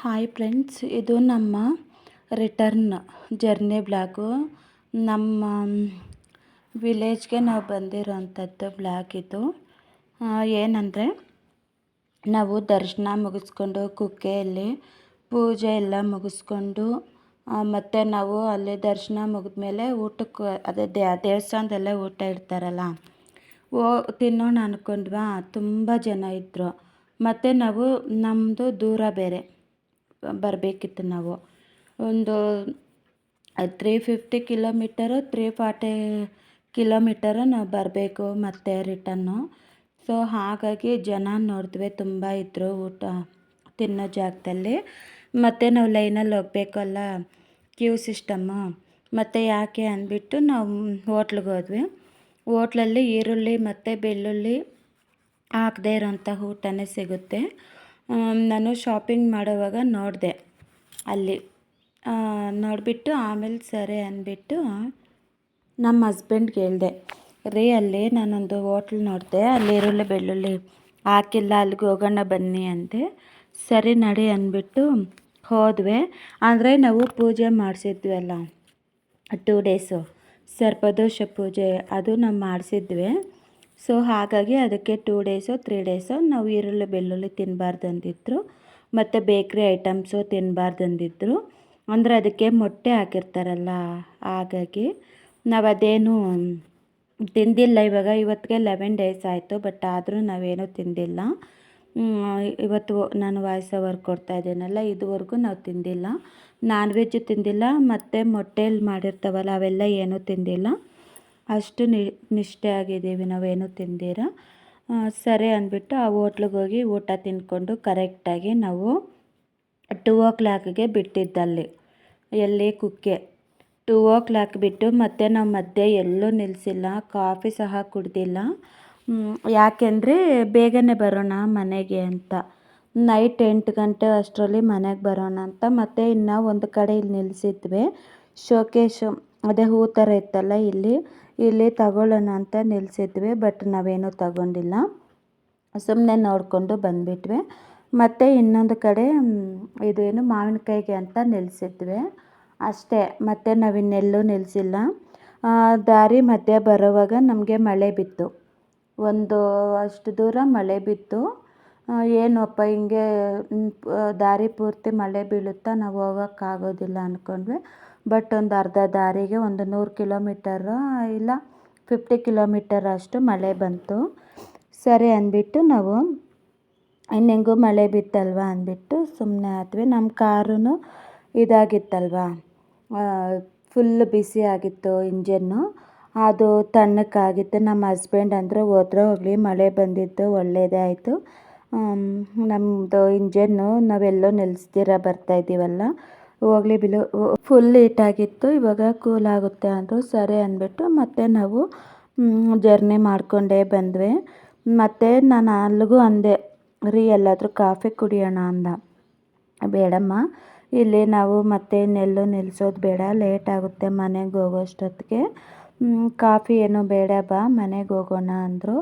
Hi friends, ಇದು ನಮ್ಮ return journey blog. ನಮ್ಮ ವಿಲೇಜ್ಗೆ ನಾವು ಬಂದಿರೋಂಥದ್ದು ಬ್ಲಾಗ್ ಇದು. ಏನಂದರೆ, ನಾವು ದರ್ಶನ ಮುಗಿಸ್ಕೊಂಡು ಕುಕ್ಕೆಯಲ್ಲಿ ಪೂಜೆ ಎಲ್ಲ ಮುಗಿಸ್ಕೊಂಡು ಮತ್ತು ನಾವು ಅಲ್ಲಿ ದರ್ಶನ ಮುಗಿದ್ಮೇಲೆ ಊಟಕ್ಕೆ ಅದೇ ದೇವಸ್ಥಾನದಲ್ಲೇ ಊಟ ಇಡ್ತಾರಲ್ಲ, ತಿನ್ನೋಣ ಅಂದ್ಕೊಂಡ್ವಾ. ತುಂಬ ಜನ ಇದ್ದರು. ಮತ್ತು ನಾವು ನಮ್ಮದು ದೂರ ಬೇರೆ ಬರಬೇಕಿತ್ತು. ನಾವು ಒಂದು 350 ಕಿಲೋಮೀಟರು 340 ಕಿಲೋಮೀಟರು ನಾವು ಬರಬೇಕು ಮತ್ತು ರಿಟನ್ನು. ಸೊ ಹಾಗಾಗಿ ಜನ ನೋಡಿದ್ವಿ, ತುಂಬ ಇದ್ದರು ಊಟ ತಿನ್ನೋ ಜಾಗದಲ್ಲಿ. ಮತ್ತು ನಾವು ಲೈನಲ್ಲಿ ಹೋಗ್ಬೇಕಲ್ಲ, ಕ್ಯೂ ಸಿಸ್ಟಮ್ಮು. ಮತ್ತು ಯಾಕೆ ಅಂದ್ಬಿಟ್ಟು ನಾವು ಹೋಟ್ಲಿಗೆ ಹೋದ್ವಿ. ಹೋಟ್ಲಲ್ಲಿ ಈರುಳ್ಳಿ ಮತ್ತು ಬೆಳ್ಳುಳ್ಳಿ ಹಾಕದೇ ಇರೋಂಥ ಊಟನೇ ಸಿಗುತ್ತೆ. ನಾನು ಶಾಪಿಂಗ್ ಮಾಡೋವಾಗ ನೋಡಿದೆ ಅಲ್ಲಿ. ನೋಡಿಬಿಟ್ಟು ಆಮೇಲೆ ಸರಿ ಅಂದ್ಬಿಟ್ಟು ನಮ್ಮ ಹಸ್ಬೆಂಡ್ಗೆ ಹೇಳಿದೆ, ರೀ ಅಲ್ಲಿ ನಾನೊಂದು ಹೋಟ್ಲ್ ನೋಡಿದೆ, ಅಲ್ಲಿ ಈರುಳ್ಳಿ ಬೆಳ್ಳುಳ್ಳಿ ಹಾಕಿಲ್ಲ, ಅಲ್ಲಿಗೆ ಹೋಗೋಣ ಬನ್ನಿ ಅಂದೆ. ಸರಿ ನಡಿ ಅಂದ್ಬಿಟ್ಟು ಹೋದ್ವಿ. ಅಂದರೆ ನಾವು ಪೂಜೆ ಮಾಡಿಸಿದ್ವಿ ಅಲ್ಲ, 2 ಡೇಸು ಸರ್ಪದೋಷ ಪೂಜೆ, ಅದು ನಾವು ಮಾಡಿಸಿದ್ವಿ. ಸೊ ಹಾಗಾಗಿ ಅದಕ್ಕೆ 2 ಡೇಸೋ 3 ಡೇಸೋ ನಾವು ಈರುಳ್ಳಿ ಬೆಳ್ಳುಳ್ಳಿ ತಿನ್ನಬಾರ್ದು ಅಂದಿದ್ರು. ಮತ್ತು ಬೇಕ್ರಿ ಐಟಮ್ಸು ತಿನ್ನಬಾರ್ದು ಅಂದಿದ್ರು. ಅಂದರೆ ಅದಕ್ಕೆ ಮೊಟ್ಟೆ ಹಾಕಿರ್ತಾರಲ್ಲ, ಹಾಗಾಗಿ ನಾವು ಅದೇನು ತಿಂದಿಲ್ಲ. ಇವತ್ತಿಗೆ 11 ಡೇಸ್ ಆಯಿತು, ಬಟ್ ಆದರೂ ನಾವೇನೂ ತಿಂದಿಲ್ಲ. ಇವತ್ತು ನಾನು ವಾಯ್ಸ್ ಓವರ್ ಕೊಡ್ತಾ ಇದ್ದೀನಲ್ಲ, ಇದುವರೆಗೂ ನಾವು ತಿಂದಿಲ್ಲ. ನಾನ್ ವೆಜ್ ತಿಂದಿಲ್ಲ, ಮತ್ತು ಮೊಟ್ಟೆಯಲ್ಲಿ ಮಾಡಿರ್ತಾವಲ್ಲ ಅವೆಲ್ಲ ಏನೂ ತಿಂದಿಲ್ಲ. ಅಷ್ಟು ನಿಷ್ಠೆ ಆಗಿದ್ದೀವಿ, ನಾವೇನೂ ತಿಂದಿರ. ಸರಿ ಅಂದ್ಬಿಟ್ಟು ಆ ಹೋಟ್ಲಿಗೆ ಹೋಗಿ ಊಟ ತಿಂದ್ಕೊಂಡು ಕರೆಕ್ಟಾಗಿ ನಾವು 2 o'clockಗೆ ಬಿಟ್ಟಿದ್ದಲ್ಲಿ, ಎಲ್ಲಿ ಕುಕ್ಕೆ 2 o'clock ಬಿಟ್ಟು ಮತ್ತೆ ನಾವು ಮಧ್ಯೆ ಎಲ್ಲೂ ನಿಲ್ಲಿಸಿಲ್ಲ, ಕಾಫಿ ಸಹ ಕುಡ್ದಿಲ್ಲ. ಯಾಕೆಂದರೆ ಬೇಗನೆ ಬರೋಣ ಮನೆಗೆ ಅಂತ. ನೈಟ್ 8 ಗಂಟೆ ಅಷ್ಟರಲ್ಲಿ ಮನೆಗೆ ಬರೋಣ ಅಂತ. ಮತ್ತು ಇನ್ನು ಒಂದು ಕಡೆ ಇಲ್ಲಿ ನಿಲ್ಲಿಸಿದ್ವಿ, ಶೋಕೇಶು ಅದೇ ಹೂ ಥರ ಇತ್ತಲ್ಲ, ಇಲ್ಲಿ ತಗೊಳ್ಳೋಣ ಅಂತ ನಿಲ್ಲಿಸಿದ್ವಿ. ಬಟ್ ನಾವೇನೂ ತಗೊಂಡಿಲ್ಲ, ಸುಮ್ಮನೆ ನೋಡಿಕೊಂಡು ಬಂದುಬಿಟ್ವಿ. ಮತ್ತು ಇನ್ನೊಂದು ಕಡೆ ಇದೇನು ಮಾವಿನಕಾಯಿಗೆ ಅಂತ ನಿಲ್ಲಿಸಿದ್ವಿ ಅಷ್ಟೇ. ಮತ್ತು ನಾವಿನ್ನೆಲ್ಲೂ ನಿಲ್ಲಿಸಿಲ್ಲ. ದಾರಿ ಮಧ್ಯೆ ಬರೋವಾಗ ನಮಗೆ ಮಳೆ ಬಿತ್ತು, ಒಂದು ಅಷ್ಟು ದೂರ ಮಳೆ ಬಿತ್ತು. ಏನಪ್ಪ ಹಿಂಗೆ ದಾರಿ ಪೂರ್ತಿ ಮಳೆ ಬೀಳುತ್ತಾ, ನಾವು ಹೋಗೋಕ್ಕಾಗೋದಿಲ್ಲ ಅಂದ್ಕೊಂಡ್ವಿ. ಬಟ್ ಒಂದು ಅರ್ಧ ದಾರಿಗೆ ಒಂದು 100 ಕಿಲೋಮೀಟರು ಇಲ್ಲ 50 ಕಿಲೋಮೀಟರ್ ಅಷ್ಟು ಮಳೆ ಬಂತು. ಸರಿ ಅಂದ್ಬಿಟ್ಟು ನಾವು ಇನ್ನೆಂಗೂ ಮಳೆ ಬಿತ್ತಲ್ವ ಅಂದ್ಬಿಟ್ಟು ಸುಮ್ಮನೆ ಆದ್ವಿ. ನಮ್ಮ ಕಾರೂ ಇದಾಗಿತ್ತಲ್ವ, ಫುಲ್ ಬಿಸಿ ಆಗಿತ್ತು ಇಂಜನ್ನು, ಅದು ತಣ್ಣಕ್ಕಾಗಿತ್ತು. ನಮ್ಮ ಹಸ್ಬೆಂಡ್ ಅಂದರು, ಹೋದ್ರೆ ಹೋಗಲಿ, ಮಳೆ ಬಂದಿದ್ದು ಒಳ್ಳೆಯದೇ ಆಯಿತು, ನಮ್ಮದು ಇಂಜನ್ನು ನಾವೆಲ್ಲೋ ನಿಲ್ಲಿಸ್ದಿರ ಬರ್ತಾಯಿದ್ದೀವಲ್ಲ, ಹೋಗಲಿ ಬಿಡು, ಫುಲ್ ಹೀಟಾಗಿತ್ತು, ಇವಾಗ ಕೂಲ್ ಆಗುತ್ತೆ ಅಂದರು. ಸರಿ ಅಂದ್ಬಿಟ್ಟು ಮತ್ತೆ ನಾವು ಜರ್ನಿ ಮಾಡಿಕೊಂಡೇ ಬಂದ್ವಿ. ಮತ್ತು ನಾನು ಅಲ್ಲಿಗೂ ಅಂದೆ, ರೀ ಎಲ್ಲಾದರೂ ಕಾಫಿ ಕುಡಿಯೋಣ ಅಂದ. ಬೇಡಮ್ಮ, ಇಲ್ಲಿ ನಾವು ಮತ್ತೆ ಇನ್ನೆಲ್ಲೂ ನಿಲ್ಲಿಸೋದು ಬೇಡ, ಲೇಟ್ ಆಗುತ್ತೆ ಮನೆಗೆ ಹೋಗೋಷ್ಟೊತ್ತಿಗೆ, ಕಾಫಿ ಏನೂ ಬೇಡ, ಬಾ ಮನೆಗೆ ಹೋಗೋಣ ಅಂದರು.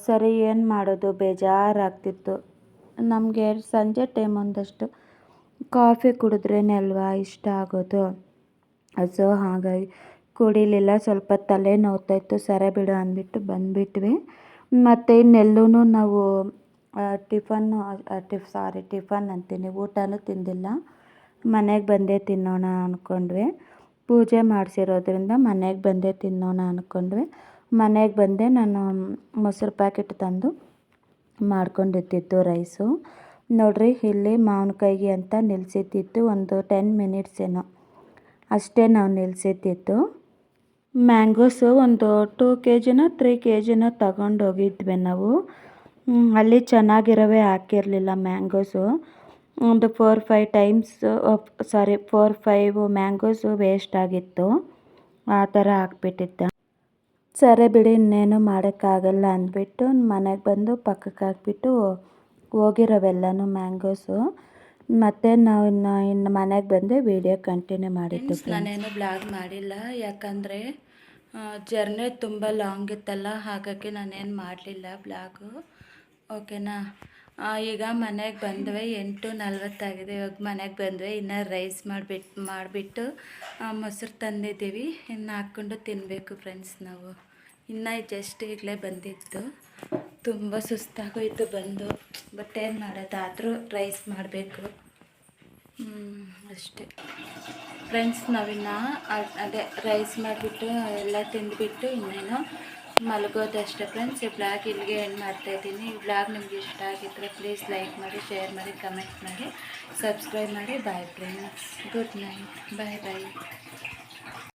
ಸರಿ ಏನು ಮಾಡೋದು, ಬೇಜಾರಾಗ್ತಿತ್ತು ನಮಗೆ. ಸಂಜೆ ಟೈಮ್ ಒಂದಷ್ಟು ಕಾಫಿ ಕುಡಿದ್ರೇನೆ ಅಲ್ವಾ ಇಷ್ಟ ಆಗೋದು. ಸೊ ಹಾಗಾಗಿ ಕುಡಿಲಿಲ್ಲ. ಸ್ವಲ್ಪ ತಲೆ ನೋವ್ತಾಯಿತ್ತು, ಸರಿ ಬಿಡು ಅಂದ್ಬಿಟ್ಟು ಬಂದುಬಿಟ್ವಿ. ಮತ್ತು ಇನ್ನೆಲ್ಲೂ ನಾವು ಟಿಫನ್ ಅಂತೀನಿ, ಊಟನೂ ತಿಂದಿಲ್ಲ, ಮನೆಗೆ ಬಂದೇ ತಿನ್ನೋಣ ಅಂದ್ಕೊಂಡ್ವಿ. ಪೂಜೆ ಮಾಡಿಸಿರೋದ್ರಿಂದ ಮನೆಗೆ ಬಂದೇ ತಿನ್ನೋಣ ಅಂದ್ಕೊಂಡ್ವಿ. ಮನೆಗೆ ಬಂದೆ. ನಾನು ಮೊಸರು ಪ್ಯಾಕೆಟ್ ತಂದು ಮಾಡ್ಕೊಂಡಿದ್ದಿದ್ದು ರೈಸು. ನೋಡ್ರಿ, ಇಲ್ಲಿ ಮಾವಿನಕಾಯಿಗೆ ಅಂತ ನಿಲ್ಲಿಸಿದ್ದಿತ್ತು ಒಂದು 10 ಮಿನಿಟ್ಸ್ ಏನೋ ಅಷ್ಟೇ ನಾವು ನಿಲ್ಲಿಸಿದ್ದಿತ್ತು. ಮ್ಯಾಂಗೋಸು ಒಂದು 2 kg 3 kg ತಗೊಂಡೋಗಿದ್ವಿ ನಾವು. ಅಲ್ಲಿ ಚೆನ್ನಾಗಿರೋವೇ ಹಾಕಿರಲಿಲ್ಲ ಮ್ಯಾಂಗೋಸು. ಒಂದು 4-5 ಮ್ಯಾಂಗೋಸು ವೇಸ್ಟ್ ಆಗಿತ್ತು, ಆ ಥರ ಹಾಕ್ಬಿಟ್ಟಿದ್ದೆ. ಸರಿ ಬಿಡಿ, ಇನ್ನೇನು ಮಾಡೋಕ್ಕಾಗಲ್ಲ ಅಂದ್ಬಿಟ್ಟು ಮನೆಗೆ ಬಂದು ಪಕ್ಕಕ್ಕೆ ಹಾಕ್ಬಿಟ್ಟು ಹೋಗಿರೋವೆಲ್ಲನೂ ಮ್ಯಾಂಗೋಸು. ಮತ್ತು ನಾವು ಇನ್ನು ಮನೆಗೆ ಬಂದು ವೀಡಿಯೋ ಕಂಟಿನ್ಯೂ ಮಾಡಿದ್ದು. ನಾನೇನು ಬ್ಲಾಗ್ ಮಾಡಿಲ್ಲ, ಯಾಕಂದರೆ ಜರ್ನಿ ತುಂಬ ಲಾಂಗ್ ಇತ್ತಲ್ಲ, ಹಾಗಾಗಿ ನಾನೇನು ಮಾಡಲಿಲ್ಲ ಬ್ಲಾಗು. ಓಕೆನಾ. ಈಗ ಮನೆಗೆ ಬಂದ್ವಿ 8:40 ಇವಾಗ ಮನೆಗೆ ಬಂದ್ವಿ. ಇನ್ನು ರೈಸ್ ಮಾಡಿಬಿಟ್ಟು ಮೊಸರು ತಂದಿದ್ದೀವಿ, ಇನ್ನು ಹಾಕ್ಕೊಂಡು ತಿನ್ನಬೇಕು ಫ್ರೆಂಡ್ಸ್. ನಾವು ಇನ್ನು ಜಸ್ಟ್ ಈಗಲೇ ಬಂದಿತ್ತು, ತುಂಬ ಸುಸ್ತಾಗೋಯ್ತು ಬಂದು. ಬಟ್ ಏನು ಮಾಡೋದಾದರೂ ರೈಸ್ ಮಾಡಬೇಕು ಅಷ್ಟೇ ಫ್ರೆಂಡ್ಸ್. ನಾವಿನ್ನು ಅದೇ ರೈಸ್ ಮಾಡಿಬಿಟ್ಟು ಎಲ್ಲ ತಿಂದುಬಿಟ್ಟು ಇನ್ನೇನು ಮಲಗೋದಷ್ಟೇ ಫ್ರೆಂಡ್ಸ್. ಈ ಬ್ಲಾಗ್ ಇಲ್ಲಿಗೆ ಎಂಡ್ ಮಾಡ್ತಾಯಿದ್ದೀನಿ. ಈ ಬ್ಲಾಗ್ ನಿಮ್ಗೆ ಇಷ್ಟ ಆಗಿದ್ದರೆ ಪ್ಲೀಸ್ ಲೈಕ್ ಮಾಡಿ, ಶೇರ್ ಮಾಡಿ, ಕಮೆಂಟ್ ಮಾಡಿ, ಸಬ್ಸ್ಕ್ರೈಬ್ ಮಾಡಿ. ಬಾಯ್ ಫ್ರೆಂಡ್ಸ್, ಗುಡ್ ನೈಟ್, ಬಾಯ್ ಬಾಯ್.